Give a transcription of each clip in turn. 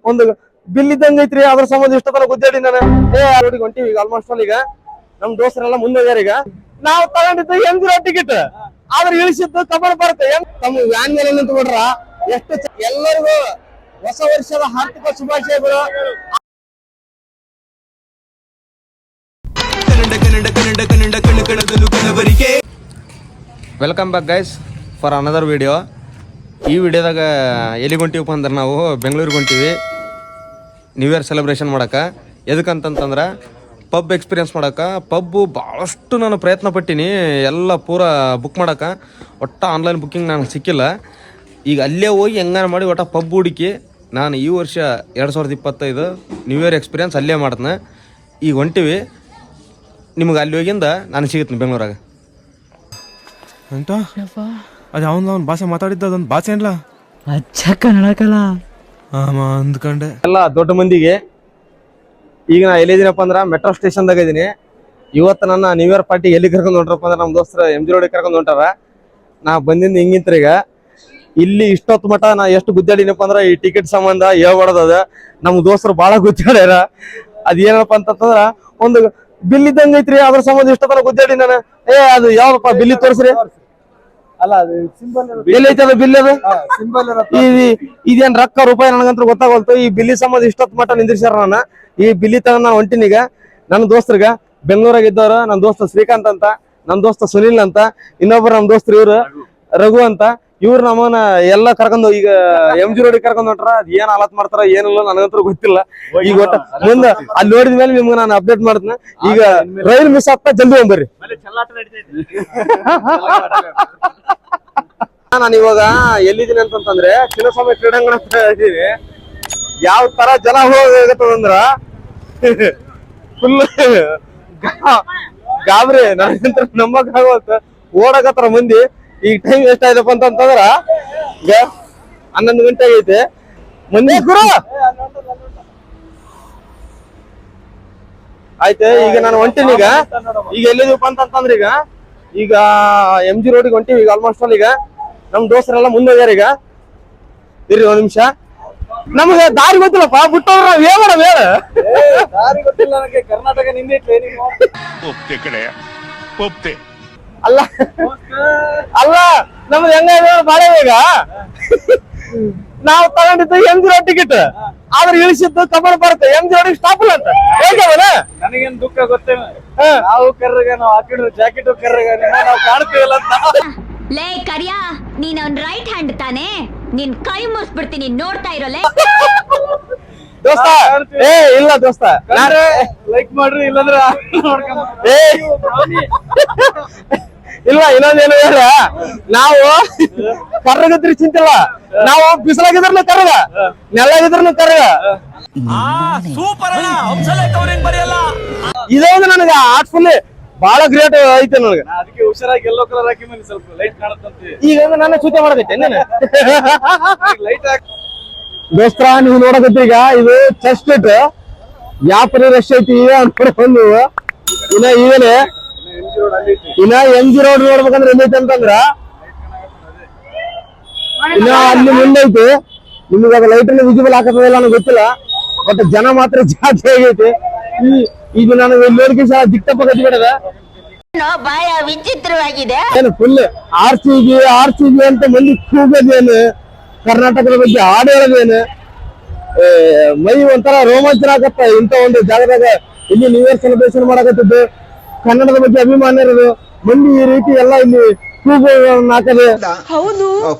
ಒಂದು ಬಿಲ್ ಇದ್ದಂಗ ಐತ್ರಿ. ಅದ್ರ ಸಂಬಂಧ ಇಷ್ಟತನ ಗುದ್ದಾಡಿ ನಾನು ರೋಡಿಗೆ ಹೊಂಟಿವಿ ಈಗ ಆಲ್ಮೋಸ್ಟ್ ಆಲ್. ಈಗ ನಮ್ ದೋಸ್ತರೆಲ್ಲ ಮುಂದೋಗ್ಯಾರ. ಈಗ ನಾವು ತಗೊಂಡಿದ್ದು M0 ಟಿಕೆಟ್, ಆದ್ರೆ ಇಳಿಸಿದ್ದು ಕಮಲ್ ಬರುತ್ತೆ. ತಮ್ಮ ವ್ಯಾನ್ ಮೇಲೆ ನಿಂತು ಬಿಡ್ರ. ಎಷ್ಟು ಎಲ್ಲರಿಗೂ ಹೊಸ ವರ್ಷದ ಹಾರ್ದಿಕ ಶುಭಾಶಯಗಳು. Welcome back guys for another video. ಈ ವಿಡಿಯೋದಾಗ ಎಲ್ಲಿಗೆ ಹೊಂಟಿವಪ್ಪ ಅಂದ್ರೆ ನಾವು ಬೆಂಗಳೂರಿಗೆ ಹೊಂಟಿವಿ ನ್ಯೂ ಇಯರ್ ಸೆಲೆಬ್ರೇಷನ್ ಮಾಡೋಕೆ. ಎದಕ್ಕಂತಂದ್ರೆ ಪಬ್ ಎಕ್ಸ್ಪೀರಿಯನ್ಸ್ ಮಾಡೋಕೆ. ಪಬ್ಬು ಭಾಳಷ್ಟು ನಾನು ಪ್ರಯತ್ನ ಪಟ್ಟೀನಿ ಎಲ್ಲ ಪೂರ ಬುಕ್ ಮಾಡೋಕೆ. ಒಟ್ಟು ಆನ್ಲೈನ್ ಬುಕ್ಕಿಂಗ್ ನನಗೆ ಸಿಕ್ಕಿಲ್ಲ. ಈಗ ಅಲ್ಲೇ ಹೋಗಿ ಹೆಂಗಾರ ಮಾಡಿ ಒಟ್ಟು ಪಬ್ ಹುಡುಕಿ ನಾನು ಈ ವರ್ಷ 2025 ನ್ಯೂ ಇಯರ್ ಎಕ್ಸ್ಪೀರಿಯನ್ಸ್ ಅಲ್ಲೇ ಮಾಡ್ತೀನಿ. ಈಗ ಹೊಂಟಿವಿ, ನಿಮ್ಗೆ ಅಲ್ಲಿ ಹೋಗಿಂದ ನಾನು ಸಿಗುತ್ತೆ ಬೆಂಗಳೂರಾಗ. ಅಂತ ಅದು ಅವ್ನ ಭಾಷೆ ಮಾತಾಡಿದ್ದ ಅದೊಂದು ಭಾಷೆ ಏನ್ಲ ಅಚ್ಚಕ್ಕ ನಡಕಲ್ಲ ಅಂದ್ಕೊಂಡೆ. ಎಲ್ಲ ದೊಡ್ಡ ಮಂದಿಗೆ ಈಗ ನಾ ಎಲ್ಲಿದ್ದೀನಪ್ಪ ಅಂದ್ರೆ ಮೆಟ್ರೋ ಸ್ಟೇಷನ್ದಾಗ ಇದ್ದೀನಿ. ಇವತ್ತು ನನ್ನ ನ್ಯೂ ಇಯರ್ ಪಾರ್ಟಿ ಎಲ್ಲಿ ಕರ್ಕೊಂಡು ಹೊಂಟ್ರಪ್ಪ ಅಂದ್ರೆ ನಮ್ಮ ದೋಸ್ತರು M0 ಕರ್ಕೊಂಡು ಹೊಂಟಾರ. ನಾ ಬಂದಿಂದ ಹಿಂಗಿಂತ್ರ ಈಗ ಇಲ್ಲಿ ಇಷ್ಟೊತ್ತು ಮಟ್ಟ ನಾ ಎಷ್ಟು ಗುದ್ದಾಡಿನಪ್ಪ ಅಂದ್ರೆ ಈ ಟಿಕೆಟ್ ಸಂಬಂಧ ಹೇಳ್ಬಾರ್ದದ. ನಮ್ಮ ದೋಸ್ತರು ಭಾಳ ಗುದ್ದಾಡ್ಯಾರ. ಅದೇನಪ್ಪ ಅಂತಂದ್ರ ಒಂದು ಬಿಲ್ ಇದ್ದಂಗ ಐತ್ರಿ, ಅದ್ರ ಸಂಬಂಧ ಇಷ್ಟತನ ಗುದ್ದಾಡಿ ನಾನು. ಅದು ಯಾವ್ದಪ್ಪ ಬಿಲ್ ತೋರಿಸ್ರಿ. ಅಲ್ಲ ಅದು ಸಿಂಬಲ್ ಎಲ್ಲಿ ಐತದ ಬಿಲ್? ಅದು ಸಿಂಬಲ್ ಇದೇನ್ ರೊಕ್ಕ ರೂಪಾಯಿ ನನಗಂತೂ ಗೊತ್ತಾಗೋಲ್ತು. ಈ ಬಿಲ್ಲಿ ಸಂಬಂಧ ಇಷ್ಟೊತ್ತು ಮಟ್ಟ ನಿಂದಿರ್ಸ್ಯಾರ. ನಾನು ಈ ಬಿಲ್ಲಿ ತಗೊಂಡ್ ನಾ ಹೊಂಟಿನೀಗ ನನ್ನ ದೋಸ್ತರಿಗೆ. ಬೆಂಗಳೂರಾಗ ಇದ್ದವ್ರು ನನ್ನ ದೋಸ್ತ ಶ್ರೀಕಾಂತ್ ಅಂತ, ನನ್ನ ದೋಸ್ತ ಸುನಿಲ್ ಅಂತ, ಇನ್ನೊಬ್ರು ನಮ್ಮ ದೋಸ್ತರು ಇವ್ರು ರಘು ಅಂತ. ಇವ್ರು ನಮ್ಮನ್ನ ಎಲ್ಲ ಕರ್ಕೊಂಡು ಈಗ M0 ಕರ್ಕೊಂಡ್ ಹೊಂಟ್ರ. ಅದ್ ಏನ್ ಹಾಲತ್ ಮಾಡ್ತಾರ ಏನಿಲ್ಲ ನನಗಂತೂ ಗೊತ್ತಿಲ್ಲ. ಈಗ ಒಟ್ಟ ಮುಂದೆ ಅಲ್ಲಿ ನೋಡಿದ ಮೇಲೆ ನಿಮ್ಗೆ ನಾನು ಅಪ್ಡೇಟ್ ಮಾಡ್ತೀನಿ. ಈಗ ರೈಲ್ ಮಿಸ್ ಆಗ್ತಾ ಜಲ್ದಿ ಹೋಗ್ಬರ್ರಿ. ನಾನು ಇವಾಗ ಎಲ್ಲಿದ್ದೀನಿ ಅಂತಂದ್ರೆ ಚಿನ್ನಸ್ವಾಮಿ ಕ್ರೀಡಾಂಗಣ ಇದ್ದೀನಿ. ಯಾವ ತರ ಜನ ಹೋಗತ್ತದಂದ್ರ ಫುಲ್ ಗಾಬ್ರಿ. ನನಗಂತ ನಂಬಕ್ ಆಗೋತ್ ಓಡಕತ್ತಾರ ಮಂದಿ. ಈಗ ಟೈಮ್ ಎಷ್ಟಾಯ್ತಪ್ಪ ಅಂತಂದ್ರ ಈಗ 11 ಗಂಟೆ ಆಗೈತೆ. ಮಂದಿ ಗುರು ಆಯ್ತು. ಈಗ ನಾನು ಹೊಂಟೀನಿ. ಈಗ ಎಲ್ಲಿದೀವಪ್ಪ ಅಂತಂದ್ರೆ ಈಗ M0 ಹೊಂಟಿವಿ ಈಗ ಆಲ್ಮೋಸ್ಟ್ ಆಲ್. ಈಗ ನಮ್ ದೋಸ್ತರೆಲ್ಲ ಮುಂದೋಗ್ಯಾರ. ಈಗ ಇರ್ರಿ ಒಂದ್ ನಿಮಿಷ, ನಮ್ಗೆ ದಾರಿ ಗೊತ್ತಿಲ್ಲಪ್ಪ. ಬಿಟ್ಟವ್ರ ನಾವ್ ಏನ್ ಮಾಡೋದು ಹೇಳ? ದಾರಿ ಗೊತ್ತಿಲ್ಲ ನನಗೆ. ಕರ್ನಾಟಕ ನಿಂದಿಟ್ಲೆ ನೀವು ಒಪ್ತೆ ಕಡೆ ಒಪ್ತೆ. ಅಲ್ಲ ಅಲ್ಲ ನಮ್ದು ಹೆಂಗ ಬಾಳೆ. ಈಗ ನಾವು ತಗೊಂಡಿದ್ದು M0 ಟಿಕೆಟ್, ಆದ್ರೆ ಇಳಿಸಿದ್ದು ಕಮಲ್ ಬರುತ್ತೆ. M0 ಸ್ಟಾಪ್ ಇಲ್ಲ ಅಂತ ಹೇಗವನ. ನನಗೇನ್ ದುಃಖ ಗೊತ್ತೇ. ನಾವು ಕರ್ರಗ ನಾವು ಹಾಕಿದ್ರು ಜಾಕೆಟ್ ಕರ್ರಗ ನಾವು ಕಾಣ್ತೀವಲ್ಲ ಅಂತ. ಲೇ ಕರಿಯಾ, ನೀನ್ ಅವ್ನ್ ರೈಟ್ ಹ್ಯಾಂಡ್ ತಾನೆ, ನಿನ್ ಕೈ ಮುರ್ಸ್ಬಿಡ್ತೀನಿ ನೋಡ್ತಾ ಇರೋಲೆ. ದೋಸ್ತ ಇಲ್ಲ ದೋಸ್ತ, ಲೈಕ್ ಮಾಡ್ರಿ ಇಲ್ಲಂದ್ರ ಇಲ್ಲ. ಇನ್ನೊಂದೇನು ಹೇಳ, ನಾವು ಕರ್ರಗದ್ರಿ ಚಿಂತಿಲ್ಲ. ನಾವು ಬಿಸಿಲಾಗಿದ್ರನು ಕರ್ರಗ, ನೆಲ್ಲಾಗಿದ್ರನು ಕರ್ರಗ. ಇದೊಂದು ನನಗೆ ಆರ್ಟ್ಫುಲ್ ಬಹಳ ಗ್ರೇಟ್ ಐತೆ ನನಗೆ. ಅದಕ್ಕೆ ಹುಷಾರಾಗಿ ಎಲ್ಲೋ ಕಲರ್ ಹಾಕಿ ಮೇಲೆ ಸ್ವಲ್ಪ ಲೈಟ್ ಕಾಣತ್ತಂತೆ. ಈಗ ನನ್ನ ಸೂಚನೆ ಮಾಡಕೈತೆ ನಾನು ಲೈಟ್ ಹಾಕಿ. ದೋಸ್ತ್ರ ನೀವು ನೋಡಕತ್ತಿ ಈಗ ಇದು ಚೆಸ್ಟ್ ಸ್ಟ್ರೀಟ್. ಯಾವ ಪರಿ ರಶ್ ಐತಿ ಅನ್ಕೊಂಡು ಇನ್ನ ಈಗಲೇ ಇನ್ನ M0 ನೋಡ್ಬೇಕಂದ್ರೆ ಎಲ್ಲೈತೆ ಅಂತಂದ್ರ ಇನ್ನ ಅಲ್ಲಿ ಮುಂದೈತಿ. ನಿಮ್ಗೆ ಅದು ಲೈಟ್ ವಿಸಿಬಲ್ ಹಾಕತ್ತದಿಲ್ಲ ನನಗೆ ಗೊತ್ತಿಲ್ಲ, ಬಟ್ ಜನ ಮಾತ್ರ ಜಾಸ್ತಿ ಆಗೈತಿ. ಈಗ ನನಗೆ ನೋಡ್ಕಿ ದಿಕ್ತಪ್ಪ ಕಟ್ಟಿಬಿಡದ. ಬಾಯ ವಿಚಿತ್ರವಾಗಿದೆ. ಏನು ಫುಲ್ RCB ಅಂತ ಮಂದಿ ಕೂಗೋದೇನು, ಕರ್ನಾಟಕದ ಬಗ್ಗೆ ಹಾಡು ಹೇಳೋದೇನು, ಮೈ ಒಂಥರ ರೋಮಾಂಚನ ಆಗತ್ತ. ಇಂಥ ಒಂದು ಜಾಗದಾಗ ಇಲ್ಲಿ ನ್ಯೂ ಇಯರ್ ಸೆಲೆಬ್ರೇಷನ್ ಮಾಡಕತ್ತಿದ್ದು, ಕನ್ನಡದ ಬಗ್ಗೆ ಅಭಿಮಾನ ಇರೋದು ಮಂದಿ ಈ ರೀತಿ ಎಲ್ಲ ಇಲ್ಲಿ ಕೂಗು ಹಾಕದೆ. ಹೌದು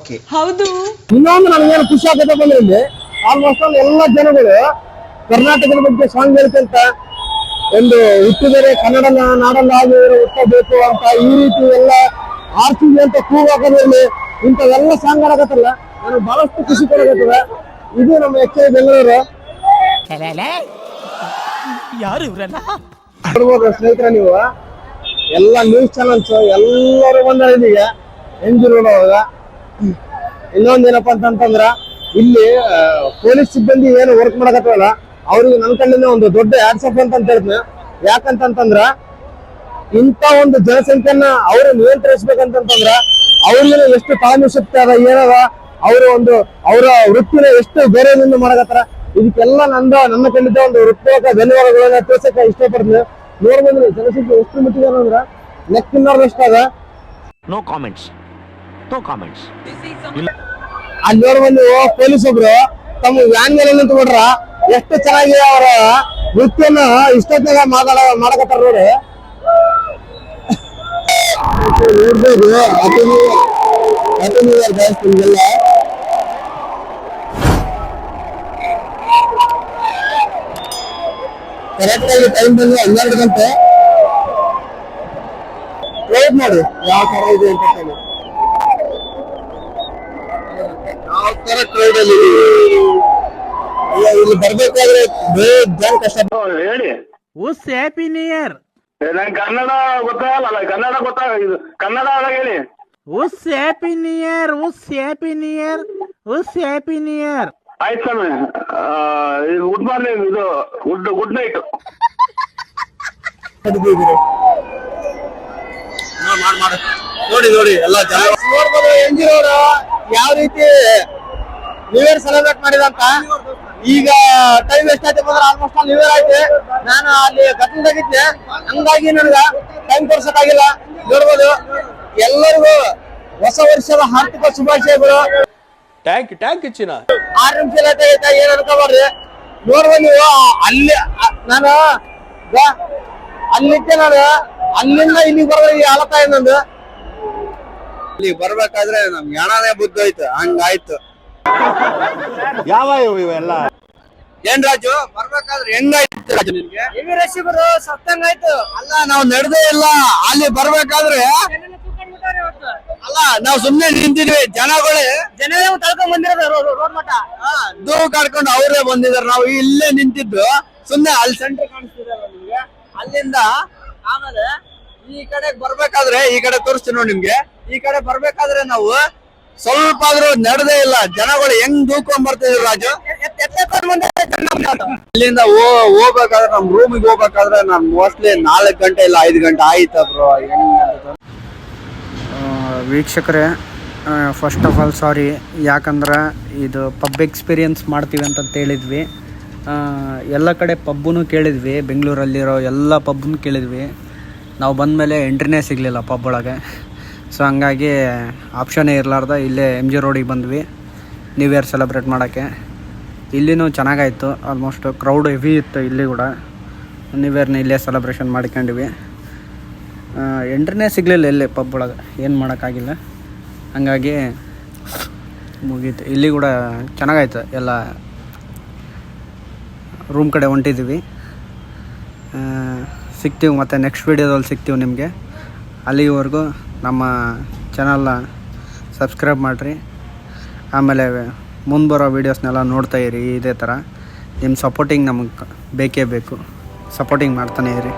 ಹೌದು. ಇನ್ನೊಂದು ನನಗೇನು ಖುಷಿ ಆಗತ್ತಪ್ಪ ಅಂದ್ರೆ ಇಲ್ಲಿ ಆಲ್ಮೋಸ್ಟ್ ಎಲ್ಲ ಜನಗಳು ಕರ್ನಾಟಕದ ಬಗ್ಗೆ ಸಾಂಗ್ ಹೇಳ್ಕಂತ ಒಂದು ಹುಟ್ಟಿದರೆ ಕನ್ನಡ ನಾಡಲ್ಲಾಗಿ ಹುಟ್ಟಬೇಕು ಅಂತ ಈ ರೀತಿ ಎಲ್ಲ RCB ಅಂತ ಕೂಗು ಹಾಕೋದ್ರಲ್ಲಿ ಇಂಥವೆಲ್ಲ ಸಾಂಗ್ ಆಡಕತ್ತಲ್ಲ ನನಗೆ ಬಹಳಷ್ಟು ಖುಷಿ ಕೊಡಕತ್ತದ. ಇದು ನಮ್ಮ ಆಕ್ಚುಲಿ ಬೆಂಗಳೂರು. ನೋಡ್ಬೋದು ಸ್ನೇಹಿತರೆ, ನೀವು ಎಲ್ಲ ನ್ಯೂಸ್ ಚಾನಲ್ಸ್ ಎಲ್ಲರೂ ಬಂದಿದ್ದೀಗ M0 ಒಳಗ. ಇನ್ನೊಂದೇನಪ್ಪ ಅಂತಂದ್ರ ಇಲ್ಲಿ ಪೊಲೀಸ್ ಸಿಬ್ಬಂದಿ ಏನು ವರ್ಕ್ ಮಾಡಕತ್ತವಲ್ಲ ಅವ್ರಿಗೆ ನನ್ನ ಕಣ್ಣಿಂದ ಒಂದು ದೊಡ್ಡ ಹ್ಯಾಟ್ಸ್ ಆಫ್ ಅಂತ ಹೇಳ್ತೀನಿ. ಯಾಕಂತಂದ್ರ ಇಂಥ ಒಂದು ಜನಸಂಖ್ಯೆಯನ್ನ ಅವರು ನಿಯಂತ್ರಿಸ್ಬೇಕಂತಂದ್ರ ಅವ್ರಿಗೆ ಎಷ್ಟು ತಾಳ್ಮೆ ಶಕ್ತಿ ಅದ ಏನದ, ಅವರು ಒಂದು ಅವರ ವೃತ್ತಿನ ಎಷ್ಟು ಬೇರೆಯಿಂದ ಮಾಡಕತ್ತಾರ. ಇದಕ್ಕೆಲ್ಲ ನನ್ನ ಖಂಡಿತ ಒಂದು ಹೃತ್ಪೂರ್ವಕ ಧನ್ಯವಾದಗಳನ್ನ ತಿಳಿಸಕ್ಕೆ ಇಷ್ಟಪಡ್ತೀನಿ. ನೋಡ್ಬಂದ್ರಿ ಜನಸಂಖ್ಯೆ ಎಷ್ಟು ಮಟ್ಟಿಗೆ ಅಂದ್ರೆ ಲೆಕ್ಕಿನ್ನಷ್ಟು ಅದ. No comments. ಅಲ್ಲಿ ನೋಡ್ಬಂದು ಪೊಲೀಸ್ ಒಬ್ರು ತಮ್ಮ ವ್ಯಾನ್ ಮೇಲೆ ನಿಂತ್ಬಿಟ್ರ ಎಷ್ಟು ಚೆನ್ನಾಗಿ ಅವರ ನೃತ್ಯನ ಇಷ್ಟೊತ್ತಿನಾಗ ಮಾಡಕತ್ತಾರ ನೋಡಿ. ನೋಡ್ಬೋದು ನಿಮ್ಗೆಲ್ಲ ಕರೆಕ್ಟ್ ಆಗಿ ಟೈಮ್ ಬಂದು 12 ಗಂಟೆ. ವೇಟ್ ಮಾಡಿ ಯಾವ ತರ ಇದೆ ಅಂತ ಹೇಳಿ. ಯಾವ ತರ ಕ್ರೌಡ್ ಅಲ್ಲಿ ಇಲ್ಲಿ ಬರ್ಬೇಕಾದ್ರೆ ಜನ ಕಷ್ಟ. ಹೇಳಿ. ಉಸ್ ಹ್ಯಾಪಿ ನ್ಯೂ ಇಯರ್. ನಂಗೆ ಕನ್ನಡ ಗೊತ್ತಾಗಲ್ಲ. ಕನ್ನಡ ಹೇಳಿ. ಉಸ್ ಹ್ಯಾಪಿ ನ್ಯೂ ಇಯರ್. ಉಸ್ ಹ್ಯಾಪಿ ನ್ಯೂ ಇಯರ್. ಉಸ್ ಹ್ಯಾಪಿ ನ್ಯೂ ಇಯರ್. ಆಯ್ತು ಸ್ವಾಮಿ. Good morning. ಇದು ಗುಡ್ ನೈಟ್. ನೋಡಿ ಎಲ್ಲ ಜನ ನೋಡ್ಬೋದು ಎಂಜಿನವರು ಯಾವ ರೀತಿ ನ್ಯೂ ಇಯರ್ ಸೆಲೆಬ್ರೇಟ್ ಮಾಡಿದಂತ. ಈಗ ಟೈಮ್ ಎಷ್ಟಾಯ್ತು ಅಂದ್ರೆ ಆಲ್ಮೋಸ್ಟ್ ನ್ಯೂ ಇಯರ್ ಆಯ್ತು. ನಾನು ಅಲ್ಲಿ ಗದ್ದಲದಾಗಿದ್ದೆ, ಹಂಗಾಗಿ ನನಗ ಟೈಮ್ ತೋರ್ಸಕ್ಕಾಗಿಲ್ಲ. ನೋಡ್ಬೋದು ಎಲ್ಲರಿಗೂ ಹೊಸ ವರ್ಷದ ಹಾರ್ದಿಕ ಶುಭಾಶಯಗಳು. ಟ್ಯಾಂಕ್ ಹೆಚ್ಚಿನ 6 ನಿಮಿಷ ಲೇಟ್ ಆಗೈತೆ, ಏನ್ ಅನ್ಕೋಬಾರ್ರಿ. ನೋಡ್ಬೋದು ನೀವು ಅಲ್ಲಿ ನಾನು ಅಲ್ಲಿದ್ದೆ. ನಾನು ಅಲ್ಲಿಂದ ಇಲ್ಲಿಗೆ ಬರೋದು ಈ ಹಾಲತ ಏನಂದು ಇಲ್ಲಿ ಬರ್ಬೇಕಾದ್ರೆ ನಮ್ಗೆ ಹಣನೇ ಬುದ್ಧಿ ಹೋಯ್ತು, ಹಂಗಾಯ್ತು. ಯಾವ ಇವೆಲ್ಲ ಏನ್ ರಾಜು ಬರ್ಬೇಕಾದ್ರೆ ಹೆಂಗಾಯ್ತು ರಾಜು ನಿನ್ಗೆ? ರಶಿಬರು ಸತ್ತಂಗಾಯ್ತು. ಅಲ್ಲ ನಾವು ನಡೆದೇ ಇಲ್ಲ. ಅಲ್ಲಿ ಬರ್ಬೇಕಾದ್ರೆ ಅಲ್ಲ ನಾವು ಸುಮ್ನೆ ನಿಂತಿದ್ವಿ. ಜನ ತಳ್ಕೊಂಡ್ ಬಂದಿರೋದು ರೋಡ್ ಮಟ್ಟ ದೂರ ಕಾಡ್ಕೊಂಡು ಅವರೇ ಬಂದಿದಾರೆ. ನಾವು ಇಲ್ಲೇ ನಿಂತಿದ್ದು ಸುಮ್ನೆ ಅಲ್ಲಿ ಸೆಂಟರ್ ಕಾಣಿಸ್ತಿದಲ್ಲ ನಿಮ್ಗೆ. ಅಲ್ಲಿಂದ ಆಮೇಲೆ ಈ ಕಡೆ ಬರ್ಬೇಕಾದ್ರೆ ಈ ಕಡೆ ತೋರಿಸ್ತೀನಿ ನೋಡಿ ನಿಮ್ಗೆ. ಈ ಕಡೆ ಬರ್ಬೇಕಾದ್ರೆ ನಾವು ಸ್ವಲ್ಪ ಆದ್ರೂ ನಡೆದೇ ಇಲ್ಲ. ಜನಗಳು ಹೆಂಗ್ ದೂಕೊಂಡ್ ಬರ್ತಿದ್ರು ರಾಜು. ಇಲ್ಲಿಂದ ಹೋಗ್ಬೇಕಾದ್ರೆ ನಮ್ ರೂಮಿಗೆ ಹೋಗ್ಬೇಕಾದ್ರೆ ನಾನ್ ಮೋಸ್ಟ್ಲಿ 4 ಗಂಟೆ ಇಲ್ಲ 5 ಗಂಟೆ ಆಯ್ತ ಬ್ರೋ. ವೀಕ್ಷಕರೇ, ಫಸ್ಟ್ ಆಫ್ ಆಲ್ ಸಾರಿ. ಯಾಕಂದ್ರೆ ಇದು ಪಬ್ ಎಕ್ಸ್ಪೀರಿಯನ್ಸ್ ಮಾಡ್ತೀವಿ ಅಂತ ಹೇಳಿದ್ವಿ. ಎಲ್ಲ ಕಡೆ ಪಬ್ಬೂ ಕೇಳಿದ್ವಿ, ಬೆಂಗಳೂರಲ್ಲಿರೋ ಎಲ್ಲ ಪಬ್ಬನ್ನು ಕೇಳಿದ್ವಿ. ನಾವು ಬಂದಮೇಲೆ ಎಂಟ್ರಿನೇ ಸಿಗಲಿಲ್ಲ ಪಬ್ ಒಳಗೆ. ಸೊ ಹಂಗಾಗಿ ಆಪ್ಷನ್ನೇ ಇರಲಾರ್ದ ಇಲ್ಲೇ MG ರೋಡಿಗೆ ಬಂದ್ವಿ ನ್ಯೂ ಇಯರ್ ಸೆಲೆಬ್ರೇಟ್ ಮಾಡೋಕ್ಕೆ. ಇಲ್ಲಿನೂ ಚೆನ್ನಾಗಾಯಿತು. ಆಲ್ಮೋಸ್ಟ್ ಕ್ರೌಡ್ ಹೆವಿ ಇತ್ತು. ಇಲ್ಲಿ ಕೂಡ ನ್ಯೂ ಇಯರ್ನ ಇಲ್ಲೇ ಸೆಲೆಬ್ರೇಷನ್ ಮಾಡ್ಕೊಂಡ್ವಿ. ಎಂಟ್ರಿನೇ ಸಿಗಲಿಲ್ಲ ಇಲ್ಲಿ ಪಬ್ ಒಳಗೆ, ಏನು ಮಾಡೋಕ್ಕಾಗಿಲ್ಲ. ಹಂಗಾಗಿ ಮುಗೀತು. ಇಲ್ಲಿ ಕೂಡ ಚೆನ್ನಾಗಾಯ್ತು. ಎಲ್ಲ ರೂಮ್ ಕಡೆ ಹೊಂಟಿದ್ದೀವಿ. ಸಿಗ್ತೀವಿ ಮತ್ತು ನೆಕ್ಸ್ಟ್ ವೀಡಿಯೋದಲ್ಲಿ ಸಿಗ್ತೀವಿ ನಿಮಗೆ. ಅಲ್ಲಿವರೆಗೂ ನಮ್ಮ ಚಾನಲ್ನ ಸಬ್ಸ್ಕ್ರೈಬ್ ಮಾಡಿರಿ. ಆಮೇಲೆ ಮುಂದೆ ಬರೋ ವೀಡಿಯೋಸ್ನೆಲ್ಲ ನೋಡ್ತಾ ಇರಿ. ಇದೇ ಥರ ನಿಮ್ಮ ಸಪೋರ್ಟಿಂಗ್ ನಮಗೆ ಬೇಕೇ ಬೇಕು. ಸಪೋರ್ಟಿಂಗ್ ಮಾಡ್ತಾನೆ ಇರಿ.